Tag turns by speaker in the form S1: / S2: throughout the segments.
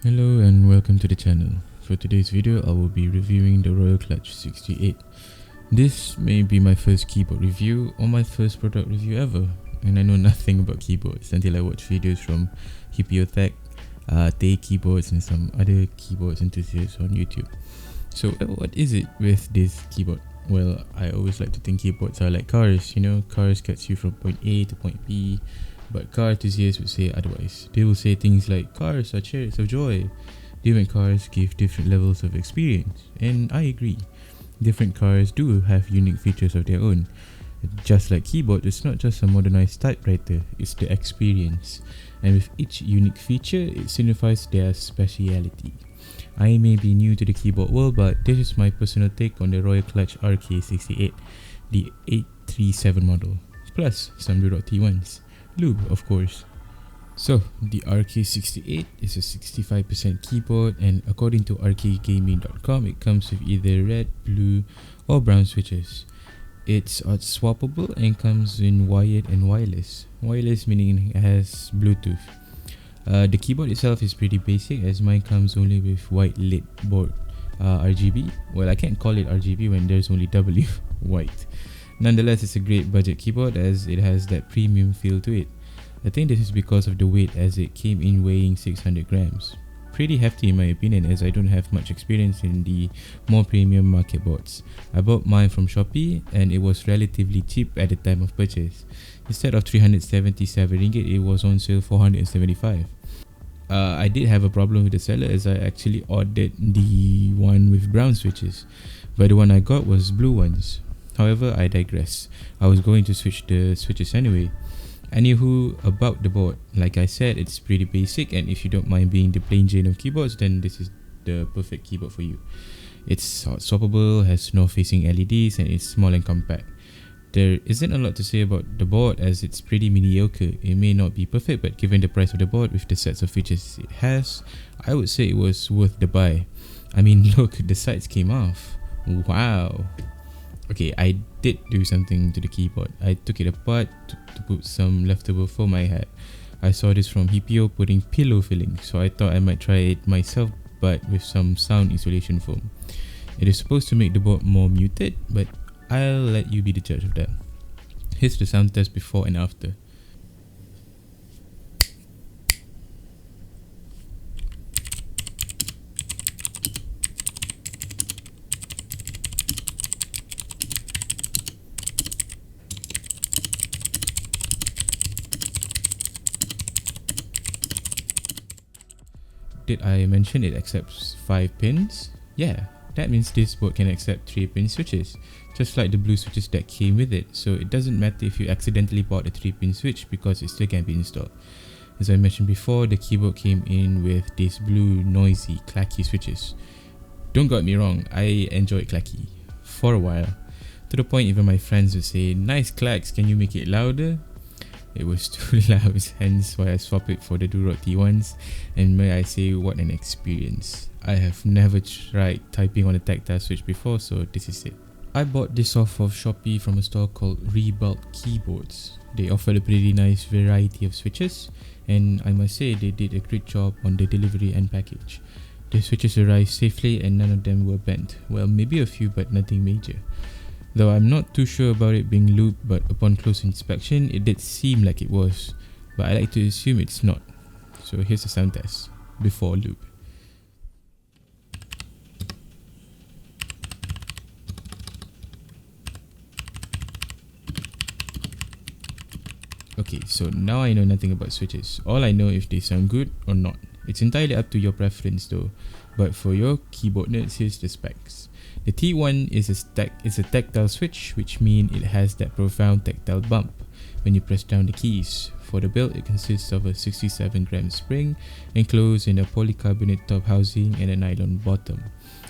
S1: Hello and welcome to the channel. For today's video, I will be reviewing the RK68. This may be my first keyboard review or my first product review ever, and I know nothing about keyboards until I watch videos from Hippio Tay Keyboards and some other keyboards enthusiasts on YouTube. So what is it with this keyboard? Well, I always like to think keyboards are like cars, cars gets you from point A to point B. But car enthusiasts would say otherwise. They will say things like cars are chariots of joy. Different cars give different levels of experience, and I agree. Different cars do have unique features of their own. Just like keyboard, it's not just a modernized typewriter, it's the experience. And with each unique feature, it signifies their speciality. I may be new to the keyboard world, but this is my personal take on the Royal Clutch RK68, the 837 model, plus some Durock T1s. Lube, of course. So, the RK68 is a 65% keyboard, and according to rkgaming.com, it comes with either red, blue, or brown switches. It's hot-swappable and comes in wired and wireless. Wireless meaning it has Bluetooth. The keyboard itself is pretty basic, as mine comes only with white lit board. RGB? Well, I can't call it RGB when there's only W, white. Nonetheless, it's a great budget keyboard as it has that premium feel to it. I think this is because of the weight, as it came in weighing 600 grams. Pretty hefty in my opinion, as I don't have much experience in the more premium market boards. I bought mine from Shopee and it was relatively cheap at the time of purchase. Instead of 377 ringgit, it was on sale 475. I did have a problem with the seller, as I actually ordered the one with brown switches, but the one I got was blue ones. However, I digress. I was going to switch the switches anyway. Anywho, about the board, like I said, it's pretty basic, and if you don't mind being the plain Jane of keyboards, then this is the perfect keyboard for you. It's hot-swappable, has north-facing LEDs, and it's small and compact. There isn't a lot to say about the board, as it's pretty mediocre. It may not be perfect, but given the price of the board with the sets of features it has, I would say it was worth the buy. I mean, look, the sides came off. Wow. Okay, I did do something to the keyboard. I took it apart to put some leftover foam I had. I saw this from Hippio putting pillow filling, so I thought I might try it myself, but with some sound insulation foam. It is supposed to make the board more muted, but I'll let you be the judge of that. Here's the sound test before and after. Did I mention it accepts 5 pins? Yeah, that means this board can accept 3-pin switches, just like the blue switches that came with it, so it doesn't matter if you accidentally bought a 3-pin switch because it still can be installed. As I mentioned before, the keyboard came in with these blue noisy clacky switches. Don't get me wrong, I enjoyed clacky for a while, to the point even my friends would say, "Nice clacks, can you make it louder?" It was too loud, hence why I swapped it for the Durock T1s, and may I say, what an experience. I have never tried typing on a tactile switch before, so this is it. I bought this off of Shopee from a store called Rebulk Keyboards. They offered a pretty nice variety of switches, and I must say they did a great job on the delivery and package. The switches arrived safely and none of them were bent. Well, maybe a few, but nothing major. Though I'm not too sure about it being lubed, but upon close inspection, it did seem like it was. But I like to assume it's not. So here's the sound test before lube. Okay, so now I know nothing about switches. All I know if they sound good or not. It's entirely up to your preference though. But for your keyboard nerds, here's the specs. The T1 is a tactile switch, which means it has that profound tactile bump when you press down the keys. For the build, it consists of a 67-gram spring enclosed in a polycarbonate top housing and a nylon bottom.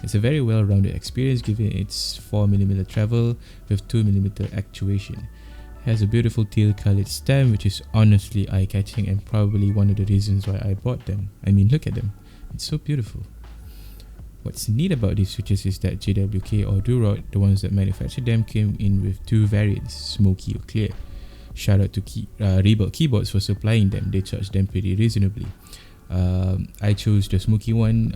S1: It's a very well-rounded experience given its 4mm travel with 2mm actuation. It has a beautiful teal-colored stem, which is honestly eye-catching and probably one of the reasons why I bought them. I mean, look at them. It's so beautiful. What's neat about these switches is that JWK or Durock, the ones that manufacture them, came in with 2 variants, smoky or clear. Shout out to Rebulk Keyboards for supplying them, they charge them pretty reasonably. I chose the smoky one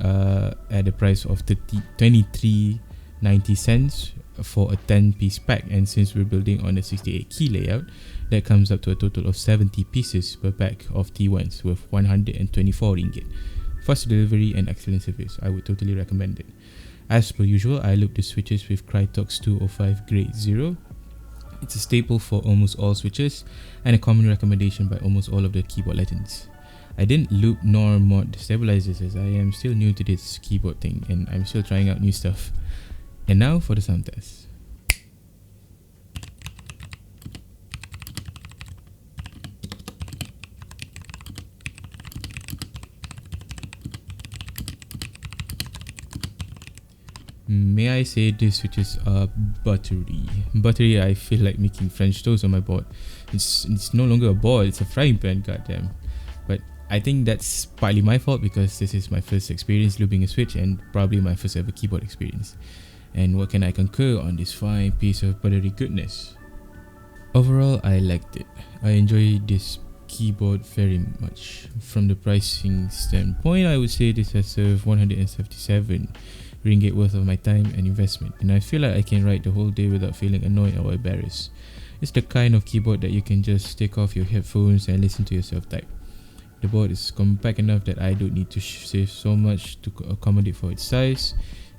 S1: at the price of 23.90 for a 10-piece pack, and since we're building on a 68 key layout, that comes up to a total of 70 pieces per pack of T1s worth 124 ringgit. Fast delivery and excellent service. I would totally recommend it. As per usual, I looped the switches with Crytox 205 grade 0. It's a staple for almost all switches and a common recommendation by almost all of the keyboard legends. I didn't loop nor mod stabilizers as I am still new to this keyboard thing and I'm still trying out new stuff. And now for the sound test. May I say these switches are buttery. Buttery, I feel like making French toast on my board. It's no longer a board, it's a frying pan, goddamn. But I think that's partly my fault because this is my first experience looping a switch and probably my first ever keyboard experience. And what can I concur on this fine piece of buttery goodness? Overall, I liked it. I enjoyed this keyboard very much. From the pricing standpoint, I would say this has served 177 ringgit worth of my time and investment, and I feel like I can ride the whole day without feeling annoyed or embarrassed. It's the kind of keyboard that you can just take off your headphones and listen to yourself type. The board is compact enough that I don't need to save so much to accommodate for its size.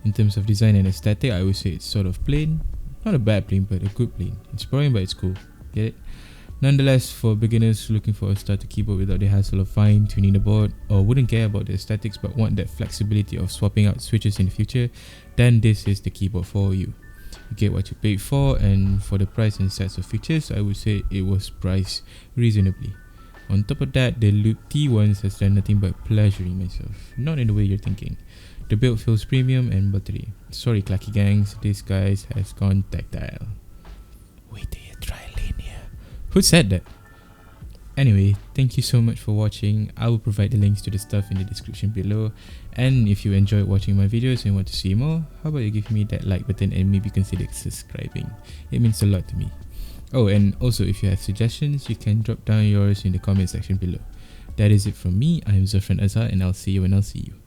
S1: In terms of design and aesthetic, I would say it's sort of plain. Not a bad plain, but a good plain. It's boring but it's cool. Get it? Nonetheless, for beginners looking for a starter keyboard without the hassle of fine-tuning the board or wouldn't care about the aesthetics but want that flexibility of swapping out switches in the future, then this is the keyboard for you. You get what you paid for, and for the price and sets of features, I would say it was priced reasonably. On top of that, the Loop T1s has done nothing but pleasuring myself, not in the way you're thinking. The build feels premium and buttery. Sorry clacky gangs, this guy has gone tactile. Wait till you try linear. Who said that? Anyway, thank you so much for watching. I will provide the links to the stuff in the description below. And if you enjoyed watching my videos and want to see more, how about you give me that like button and maybe consider subscribing. It means a lot to me. Oh, and also if you have suggestions, you can drop down yours in the comment section below. That is it from me. I am Zafran Azhar and I'll see you when I'll see you.